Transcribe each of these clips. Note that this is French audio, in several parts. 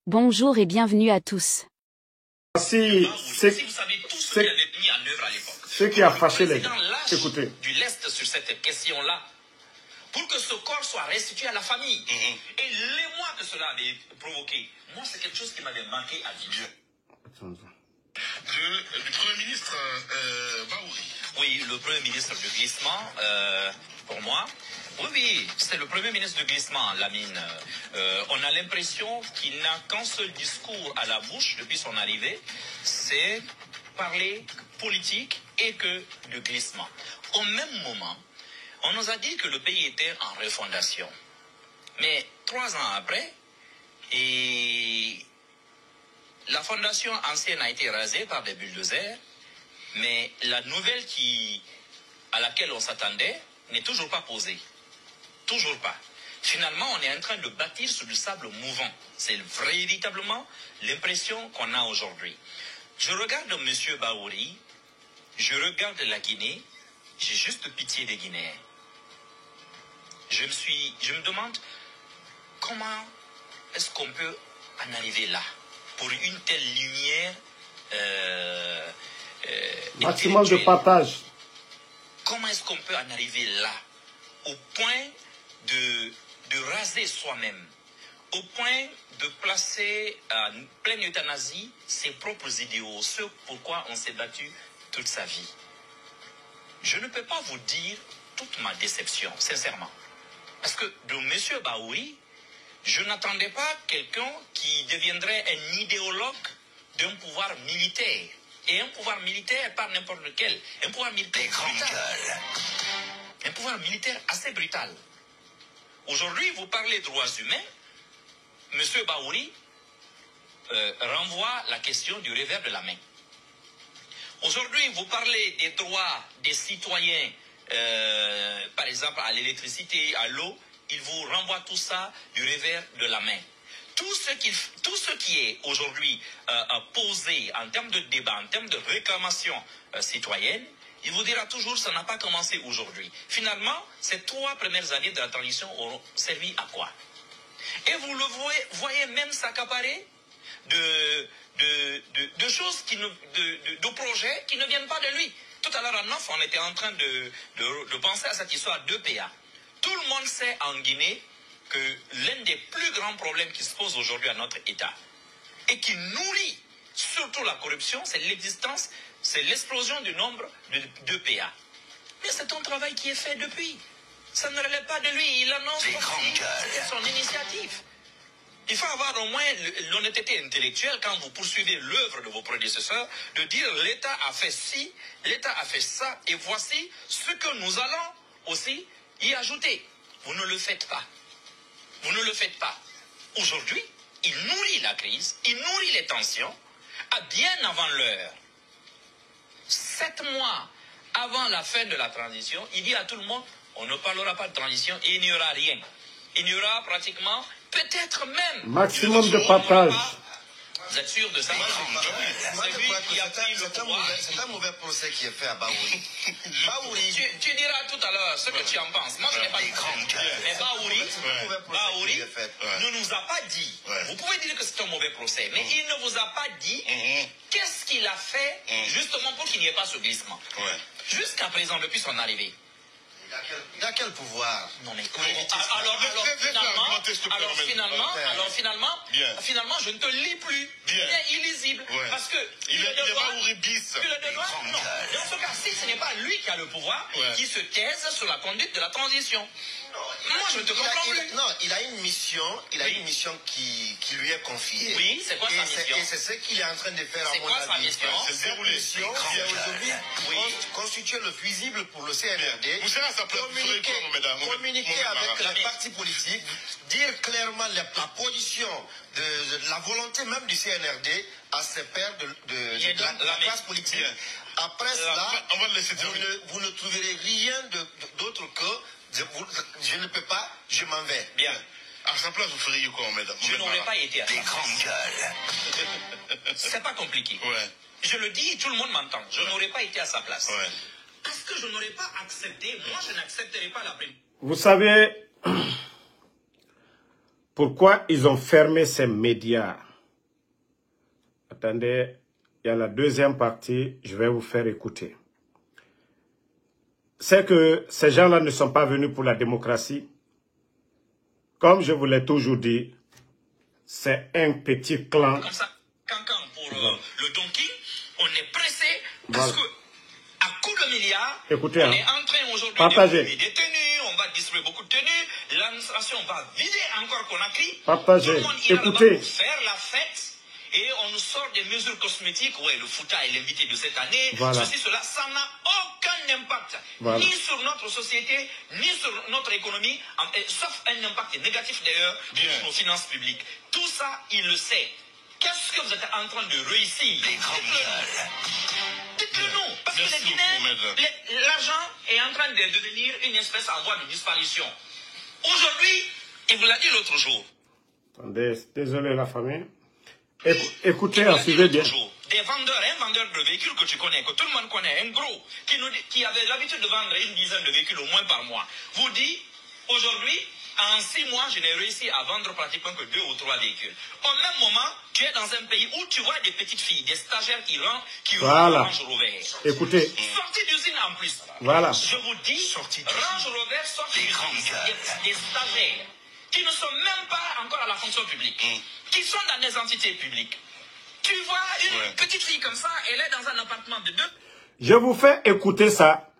Bonjour et bienvenue à tous. Si vous savez tout ce qu'il avait mis en œuvre à l'époque. Ce qui a fâché les gens. Écoutez. Du lest sur cette question-là, pour que ce corps soit restitué à la famille. Et l'émoi que cela avait provoqué, moi, c'est quelque chose qui m'avait manqué à vivre. Du Premier ministre Bahouri. Oui, le Premier ministre du glissement, pour moi. Oui, c'est le Premier ministre du glissement, Lamine. On a l'impression qu'il n'a qu'un seul discours à la bouche depuis son arrivée, c'est parler politique et que de glissement. Au même moment, on nous a dit que le pays était en refondation. Mais 3 ans après, la fondation ancienne a été rasée par des bulldozers, mais la nouvelle à laquelle on s'attendait n'est toujours pas posée. Toujours pas. Finalement, on est en train de bâtir sur du sable mouvant. C'est véritablement l'impression qu'on a aujourd'hui. Je regarde M. Bahouri, je regarde la Guinée, j'ai juste pitié des Guinéens. Je me demande comment est-ce qu'on peut en arriver là, pour une telle lumière maximum de partage. Comment est-ce qu'on peut en arriver là, au point de raser soi-même, au point de placer en pleine euthanasie ses propres idéaux, ce pourquoi on s'est battu toute sa vie. Je ne peux pas vous dire toute ma déception, sincèrement. Parce que de M. Bahouri, je n'attendais pas quelqu'un qui deviendrait un idéologue d'un pouvoir militaire. Et un pouvoir militaire, pas n'importe lequel. Un pouvoir militaire brutal. Un pouvoir militaire assez brutal. Aujourd'hui, vous parlez droits humains. M. Bahouri renvoie la question du revers de la main. Aujourd'hui, vous parlez des droits des citoyens, par exemple à l'électricité, à l'eau. Il vous renvoie tout ça du revers de la main. Tout ce qui est aujourd'hui posé en termes de débat, en termes de réclamation citoyenne, il vous dira toujours que ça n'a pas commencé aujourd'hui. Finalement, ces 3 premières années de la transition auront servi à quoi? Et vous le voyez même s'accaparer de choses, de projets qui ne viennent pas de lui. Tout à l'heure en off, on était en train de penser à cette histoire d'EPA. Tout le monde sait en Guinée que l'un des plus grands problèmes qui se posent aujourd'hui à notre État et qui nourrit surtout la corruption, c'est l'existence, c'est l'explosion du nombre d'EPA. Mais c'est un travail qui est fait depuis. Ça ne relève pas de lui. Il annonce son initiative. Il faut avoir au moins l'honnêteté intellectuelle quand vous poursuivez l'œuvre de vos prédécesseurs, de dire l'État a fait ci, l'État a fait ça, et voici ce que nous allons aussi y ajouter. Vous ne le faites pas. Vous ne le faites pas. Aujourd'hui, il nourrit la crise, il nourrit les tensions, à bien avant l'heure. 7 mois avant la fin de la transition, il dit à tout le monde, on ne parlera pas de transition et il n'y aura rien. Il n'y aura pratiquement, peut-être même... Maximum de partage. Vous êtes sûr de ça? C'est lui qui a pris le pouvoir. C'est un mauvais procès qui est fait à Bahouri. Tu diras tout à l'heure ce que tu en penses. Moi, je n'ai pas dit mais Bahouri ne nous a pas dit. Vous pouvez dire que c'est un mauvais procès, mais il ne vous a pas dit qu'est-ce qu'il a fait justement pour qu'il n'y ait pas ce glissement. Jusqu'à présent, depuis son arrivée. Il a quel pouvoir? Non mais finalement, je ne te lis plus. Il est illisible. Parce que il est Bahouri bis. Non. Dans ce cas-ci, ce n'est pas lui qui a le pouvoir, qui se taise sur la conduite de la transition. Moi, je ne te comprends plus. Non, il a une mission, qui lui est confiée. Oui, c'est quoi sa mission? Et c'est ce qu'il est en train de faire à mon avis. C'est quoi sa mission? C'est aujourd'hui constituer le fusible pour le CNRD. Vous savez, ça peut communiquer avec la partie politique, dire clairement la position de la volonté même du CNRD à ses pairs de la classe politique. Après cela, vous ne trouverez rien d'autre que je ne peux pas, je m'en vais. Bien. À sa place, vous feriez quoi, mesdames? Je n'aurais pas été à sa place. Des grandes gueules. C'est pas compliqué. Je le dis, tout le monde m'entend. Je n'aurais pas été à sa place. Parce que je n'aurais pas accepté, moi je n'accepterai pas la prime. Vous savez pourquoi ils ont fermé ces médias? Attendez, il y a la deuxième partie, je vais vous faire écouter. C'est que ces gens-là ne sont pas venus pour la démocratie. Comme je vous l'ai toujours dit, c'est un petit clan. Comme ça, cancan pour le Donking, on est pressé parce que à coup de milliards, écoutez, on est en train aujourd'hui partagez. de des tenues, on va distribuer beaucoup de tenues, l'administration va vider encore Conakry. Partagez, tout le monde ira écoutez. là-bas pour faire la fête. Et on nous sort des mesures cosmétiques. Ouais, le Fouta est l'invité de cette année. Voilà. Ceci, cela, ça n'a aucun impact. Voilà. Ni sur notre société, ni sur notre économie, sauf un impact négatif d'ailleurs sur nos finances publiques. Tout ça, il le sait. Qu'est-ce que vous êtes en train de réussir? Dites-le nous. Parce que les Guinéens, l'argent est en train de devenir une espèce en voie de disparition. Aujourd'hui, il vous l'a dit l'autre jour. Attendez, désolé la famille. Écoutez, suivez bien. Des vendeurs, un vendeur de véhicules que tu connais, que tout le monde connaît, un gros, qui avait l'habitude de vendre une dizaine de véhicules au moins par mois, vous dit, aujourd'hui, en 6 mois, je n'ai réussi à vendre pratiquement que 2 ou 3 véhicules. Au même moment, tu es dans un pays où tu vois des petites filles, des stagiaires qui voilà. Range Rover. Écoutez. Sortie d'usine en plus. Voilà. Je vous dis, Range Rover sortie d'usine. Des stagiaires qui ne sont même pas encore à la fonction publique, qui sont dans des entités publiques. Tu vois une petite fille comme ça, elle est dans un appartement de 2. Je vous fais écouter ça.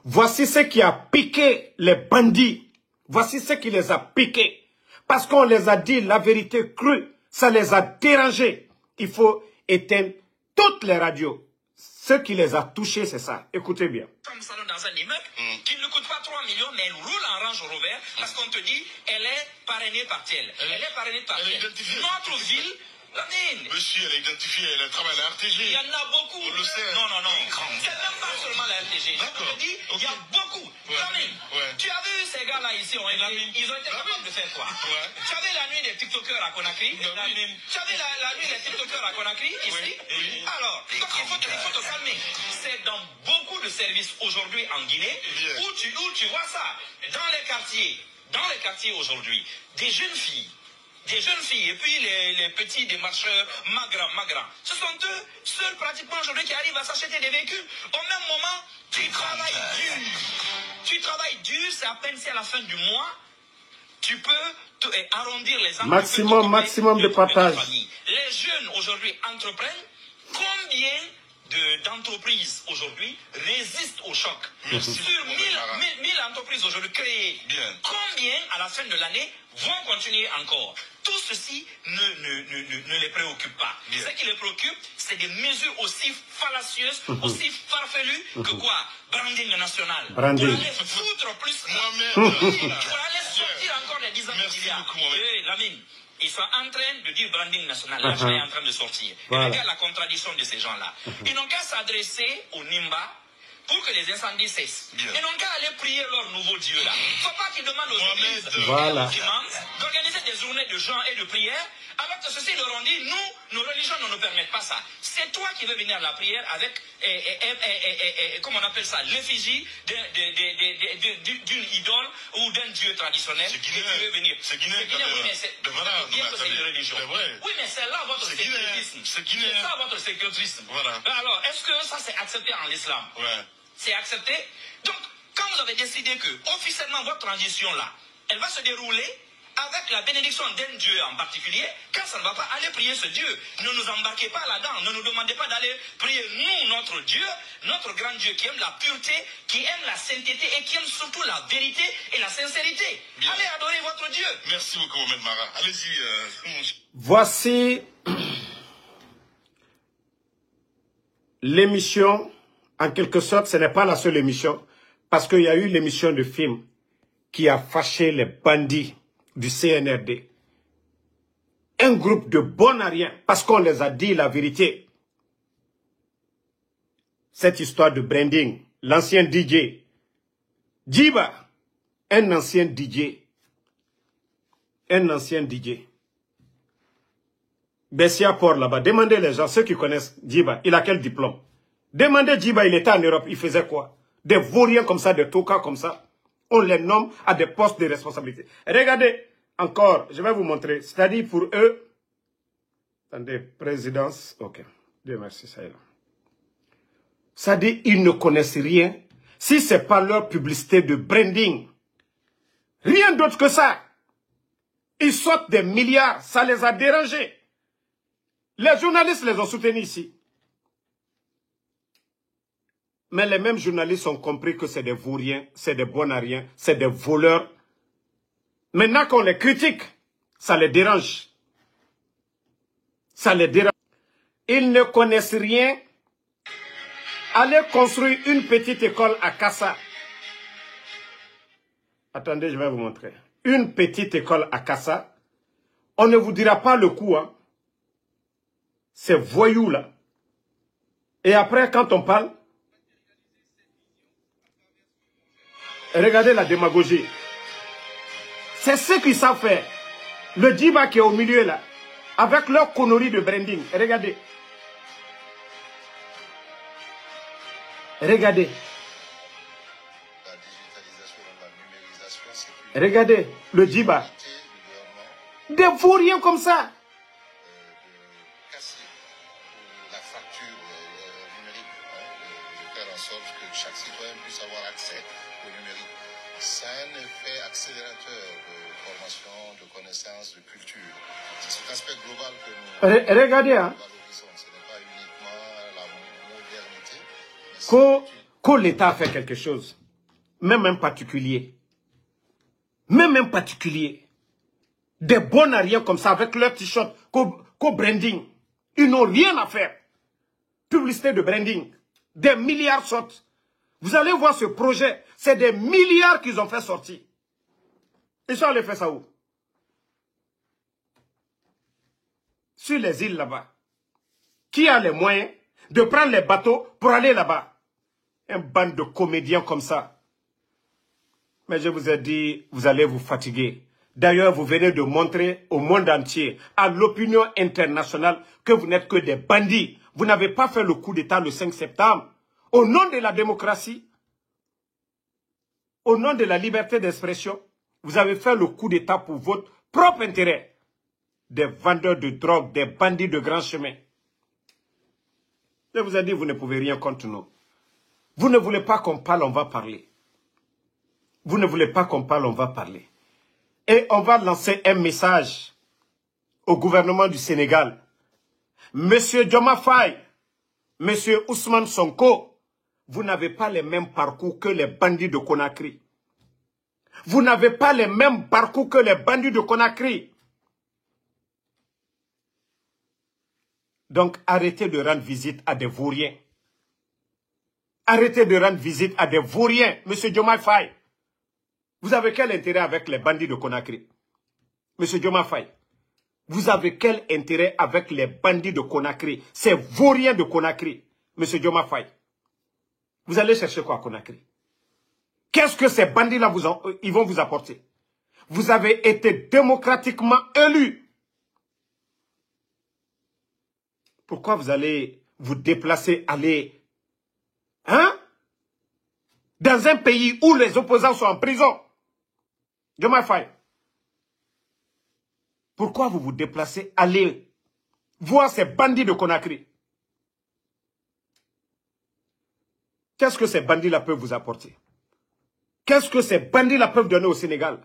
Voici ce qui a piqué les bandits. Voici ce qui les a piqués. Parce qu'on les a dit la vérité crue. Ça les a dérangés. Il faut éteindre toutes les radios. Ce qui les a touchés, c'est ça. Écoutez bien. Comme salon dans un immeuble qui ne coûte pas 3 millions, mais elle roule en Range Rover parce qu'on te dit elle est parrainée par tel. Elle est parrainée par tel. Notre ville, monsieur, elle a identifié, elle travaille à la RTG. Il y en a beaucoup. On le sait. Non. C'est même pas seulement la RTG. Je te dis, il y a beaucoup. Tu as vu ces gars-là ici, ils ont été capables de faire quoi? Tu as vu la nuit des TikTokers à Conakry? Tu as vu la nuit des TikTokers à Conakry ici? Alors, donc il faut te calmer. C'est dans beaucoup de services aujourd'hui en Guinée où tu vois ça. Dans les quartiers aujourd'hui, des jeunes filles, et puis les petits démarcheurs magrants. Ce sont eux seuls pratiquement aujourd'hui qui arrivent à s'acheter des véhicules. Au même moment, tu travailles dur, c'est à peine si à la fin du mois, tu peux arrondir les angles. Maximum de partage. Les jeunes aujourd'hui entreprennent. Combien d'entreprises aujourd'hui résistent au choc? Sur 1000 entreprises aujourd'hui créées, combien à la fin de l'année vont continuer encore? Tout ceci ne les préoccupe pas. Ce qui les préoccupe, c'est des mesures aussi fallacieuses, aussi farfelues que quoi? Branding national. Branding. Pour aller foutre plus. Pour aller sortir encore les 10 ans de milliards. Lamine, ils sont en train de dire branding national. L'argent est en train de sortir. Voilà. Et regarde la contradiction de ces gens-là. Ils n'ont qu'à s'adresser au Nimba pour que les incendies cessent. Ils n'ont qu'à aller prier leur nouveau Dieu là. Il ne faut pas qu'ils demandent aux églises d'organiser des journées de jeûne et de prière, alors que ceux-ci leur ont dit, nous, nos religions ne nous permettent pas ça. C'est toi qui veux venir à la prière avec, comment on appelle ça, l'effigie d'une idole ou d'un Dieu traditionnel. C'est Guinéen. Tu veux venir. C'est Guinéen. Oui, mais c'est bien que c'est une religion. Oui, mais c'est là votre sécularisme. C'est Guinéen. C'est ça votre sécularisme. Voilà. Alors, est-ce que ça c'est accepté en islam? C'est accepté. Donc, quand vous avez décidé que officiellement votre transition là, elle va se dérouler avec la bénédiction d'un Dieu en particulier, quand ça ne va pas, allez prier ce Dieu. Ne nous embarquez pas là-dedans. Ne nous demandez pas d'aller prier nous, notre Dieu, notre grand Dieu qui aime la pureté, qui aime la sainteté et qui aime surtout la vérité et la sincérité. Allez adorer votre Dieu. Merci beaucoup, Mohamed Mara. Allez-y. Voici l'émission. En quelque sorte, ce n'est pas la seule émission, parce qu'il y a eu l'émission de film qui a fâché les bandits du CNRD. Un groupe de bons à rien, parce qu'on les a dit la vérité. Cette histoire de branding, l'ancien DJ, Djiba, un ancien DJ, Bessia Port là-bas, demandez les gens, ceux qui connaissent Djiba, il a quel diplôme? Demandez Djiba, il était en Europe, il faisait quoi? Des vauriens comme ça, des tokas comme ça. On les nomme à des postes de responsabilité. Regardez, encore, je vais vous montrer. C'est-à-dire pour eux, Attendez, présidence. Ok. Dieu merci, ça est là. Ça dit, ils ne connaissent rien. Si ce n'est pas leur publicité de branding. Rien d'autre que ça. Ils sortent des milliards. Ça les a dérangés. Les journalistes les ont soutenus ici. Mais les mêmes journalistes ont compris que c'est des vauriens, c'est des bonariens, c'est des voleurs. Maintenant qu'on les critique, ça les dérange. Ça les dérange. Ils ne connaissent rien. Allez construire une petite école à Kassa. Attendez, je vais vous montrer. Une petite école à Kassa. On ne vous dira pas le coup, hein. Ces voyous-là. Et après, quand on parle, regardez la démagogie. C'est ce qu'ils savent faire. Le Djiba qui est au milieu là, avec leur connerie de branding. Regardez. Regardez. Regardez, le Djiba. Des vauriens comme ça. La fracture numérique, de faire en sorte que chaque citoyen puisse avoir accès au numérique. Ça a un effet accélérateur de formation, de connaissances, de culture. C'est cet aspect global que nous regardez, hein. valorisons. Ce n'est pas uniquement la modernité. Quand l'État a fait quelque chose, même un particulier, des bonariens comme ça, avec leur t-shirt, co-branding, ils n'ont rien à faire. Publicité de branding, des milliards sortent. Vous allez voir ce projet, c'est des milliards qu'ils ont fait sortir. Ils sont allés faire ça où? Sur les îles là-bas. Qui a les moyens de prendre les bateaux pour aller là-bas? Un bande de comédiens comme ça. Mais je vous ai dit, vous allez vous fatiguer. D'ailleurs, vous venez de montrer au monde entier, à l'opinion internationale, que vous n'êtes que des bandits. Vous n'avez pas fait le coup d'État le 5 septembre. Au nom de la démocratie, au nom de la liberté d'expression, vous avez fait le coup d'État pour votre propre intérêt. Des vendeurs de drogue, des bandits de grand chemin. Je vous ai dit, vous ne pouvez rien contre nous. Vous ne voulez pas qu'on parle, on va parler. Vous ne voulez pas qu'on parle, on va parler. Et on va lancer un message au gouvernement du Sénégal. Monsieur Diomaye Faye, Monsieur Ousmane Sonko, vous n'avez pas les mêmes parcours que les bandits de Conakry. Vous n'avez pas les mêmes parcours que les bandits de Conakry. Donc arrêtez de rendre visite à des vauriens. Arrêtez de rendre visite à des vauriens, Monsieur Diomaye Faye. Vous avez quel intérêt avec les bandits de Conakry? Monsieur Diomaye Faye, vous avez quel intérêt avec les bandits de Conakry? Ces vauriens de Conakry, Monsieur Diomaye Faye. Vous allez chercher quoi à Conakry? Qu'est-ce que ces bandits-là ils vont vous apporter? Vous avez été démocratiquement élus. Pourquoi vous allez vous déplacer, aller... Hein? Dans un pays où les opposants sont en prison. Diomaye Faye. Pourquoi vous vous déplacez, aller voir ces bandits de Conakry? Qu'est-ce que ces bandits-là peuvent vous apporter? Qu'est-ce que ces bandits-là peuvent donner au Sénégal?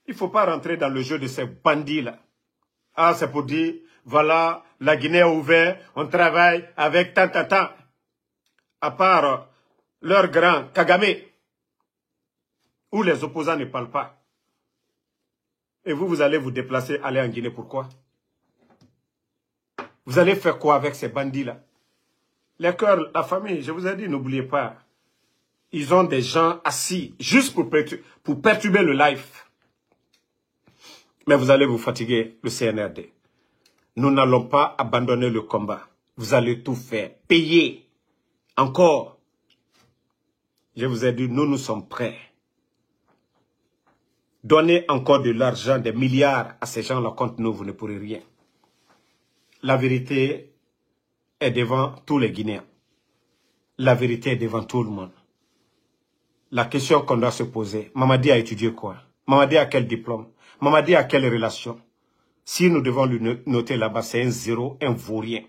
Il ne faut pas rentrer dans le jeu de ces bandits-là. Ah, c'est pour dire, voilà, la Guinée a ouvert, on travaille avec tant. À part leur grand Kagame, où les opposants ne parlent pas. Et vous allez vous déplacer, aller en Guinée, pourquoi? Vous allez faire quoi avec ces bandits-là? Les cœurs, la famille, je vous ai dit, n'oubliez pas. Ils ont des gens assis, juste pour perturber le live. Mais vous allez vous fatiguer, le CNRD. Nous n'allons pas abandonner le combat. Vous allez tout faire. Payer. Encore. Je vous ai dit, nous sommes prêts. Donnez encore de l'argent, des milliards à ces gens-là contre nous, vous ne pourrez rien. La vérité est devant tous les Guinéens. La vérité est devant tout le monde. La question qu'on doit se poser, Mamadi a étudié quoi? Mamadi a quel diplôme? Mamadi a quelle relation? Si nous devons le noter là-bas, c'est un zéro, un vaurien.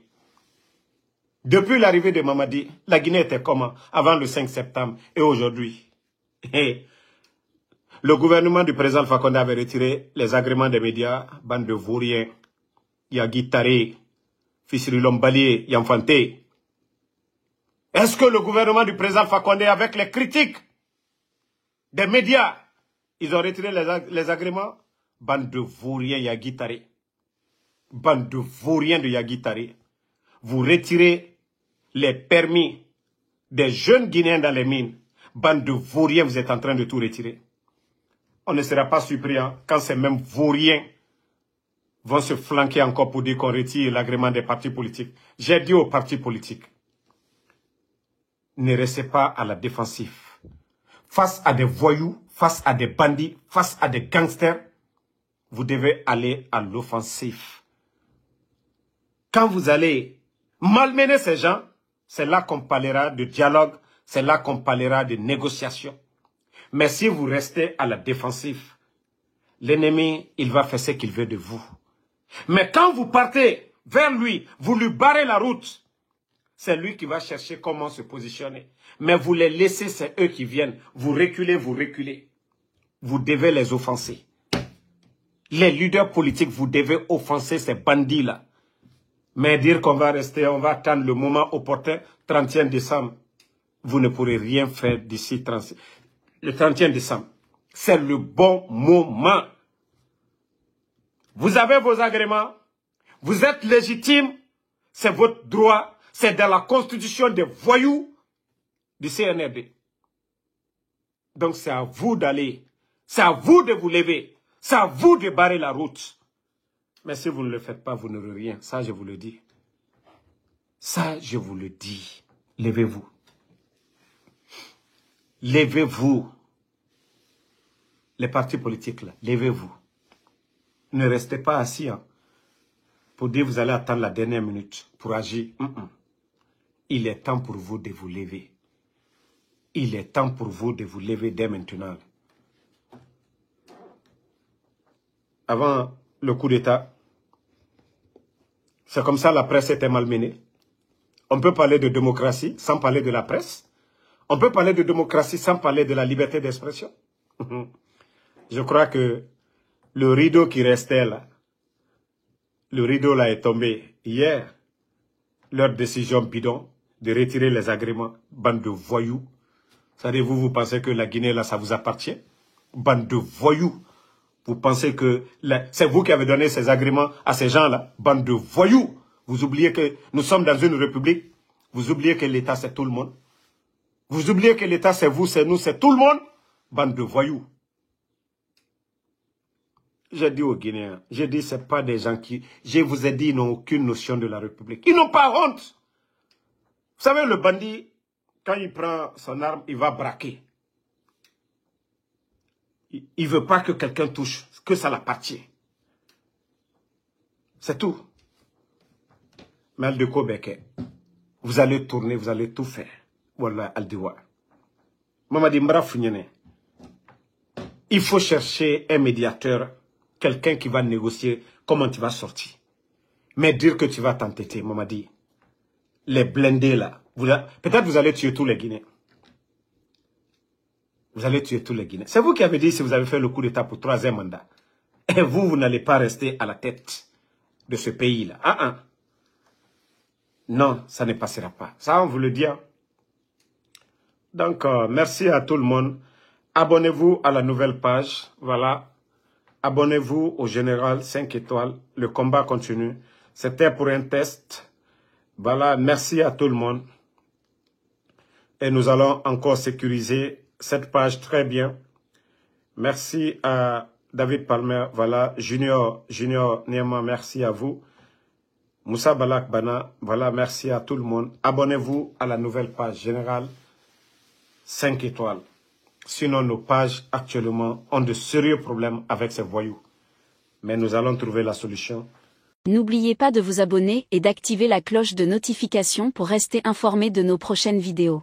Depuis l'arrivée de Mamadi, la Guinée était comment avant le 5 septembre et aujourd'hui? Le gouvernement du président Alpha Condé avait retiré les agréments des médias, bande de vauriens, Yagi Tare, Fissiri Lombalier, Yamfante. Est-ce que le gouvernement du président Alpha Condé, avec les critiques des médias, ils ont retiré les agréments? Bande de vauriens Yagi Tare. Bande de vauriens de Yagi Tare. Vous retirez les permis des jeunes Guinéens dans les mines. Bande de vauriens, vous êtes en train de tout retirer. On ne sera pas surpris quand ces mêmes vauriens vont se flanquer encore pour dire qu'on retire l'agrément des partis politiques. J'ai dit aux partis politiques, ne restez pas à la défensive. Face à des voyous, face à des bandits, face à des gangsters, vous devez aller à l'offensive. Quand vous allez malmener ces gens, c'est là qu'on parlera de dialogue, c'est là qu'on parlera de négociation. Mais si vous restez à la défensive, l'ennemi, il va faire ce qu'il veut de vous. Mais quand vous partez vers lui, vous lui barrez la route, c'est lui qui va chercher comment se positionner. Mais vous les laissez, c'est eux qui viennent. Vous reculez, vous reculez. Vous devez les offenser. Les leaders politiques, vous devez offenser ces bandits-là. Mais dire qu'on va rester, on va attendre le moment opportun, 31 décembre, vous ne pourrez rien faire d'ici le 31 décembre. C'est le bon moment. Vous avez vos agréments, vous êtes légitime, c'est votre droit, c'est dans la constitution des voyous du CNRD. Donc c'est à vous d'aller, c'est à vous de vous lever, c'est à vous de barrer la route. Mais si vous ne le faites pas, vous n'aurez rien. Ça, je vous le dis. Ça, je vous le dis. Levez-vous. Levez-vous. Les partis politiques, là, levez-vous. Ne restez pas assis pour dire vous allez attendre la dernière minute pour agir. Il est temps pour vous de vous lever. Il est temps pour vous de vous lever dès maintenant. Avant le coup d'État, c'est comme ça la presse était malmenée. On peut parler de démocratie sans parler de la presse. On peut parler de démocratie sans parler de la liberté d'expression. Je crois que le rideau qui restait là, le rideau là est tombé hier. Leur décision bidon de retirer les agréments, bande de voyous. C'est-à-dire vous pensez que la Guinée là, ça vous appartient? Bande de voyous. Vous pensez que c'est vous qui avez donné ces agréments à ces gens-là? Bande de voyous. Vous oubliez que nous sommes dans une république. Vous oubliez que l'État, c'est tout le monde. Vous oubliez que l'État, c'est vous, c'est nous, c'est tout le monde. Bande de voyous. J'ai dit aux Guinéens, j'ai dit, ce n'est pas des gens qui... Je vous ai dit, ils n'ont aucune notion de la République. Ils n'ont pas honte. Vous savez, le bandit, quand il prend son arme, il va braquer. Il ne veut pas que quelqu'un touche, que ça l'appartient. C'est tout. Mais Aldeko Beke, vous allez tourner, vous allez tout faire. Voilà, Aldiwa. Mamadi Mbra Funyene. Il faut chercher un médiateur, quelqu'un qui va négocier comment tu vas sortir. Mais dire que tu vas t'entêter, Mamadi. Les blindés là, peut-être vous allez tuer tous les Guinéens. Vous allez tuer tous les Guinéens. C'est vous qui avez dit si vous avez fait le coup d'État pour 3e mandat. Et vous n'allez pas rester à la tête de ce pays-là. Non, ça ne passera pas. Ça, on vous le dit. Donc, merci à tout le monde. Abonnez-vous à la nouvelle page. Voilà. Abonnez-vous au Général 5 étoiles. Le combat continue. C'était pour un test. Voilà. Merci à tout le monde. Et nous allons encore sécuriser cette page très bien. Merci à David Palmer. Voilà. Junior Niema, merci à vous. Moussa Balak Bana, voilà, merci à tout le monde. Abonnez-vous à la nouvelle page Générale 5 étoiles. Sinon, nos pages actuellement ont de sérieux problèmes avec ces voyous. Mais nous allons trouver la solution. N'oubliez pas de vous abonner et d'activer la cloche de notification pour rester informé de nos prochaines vidéos.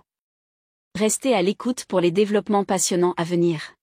Restez à l'écoute pour les développements passionnants à venir.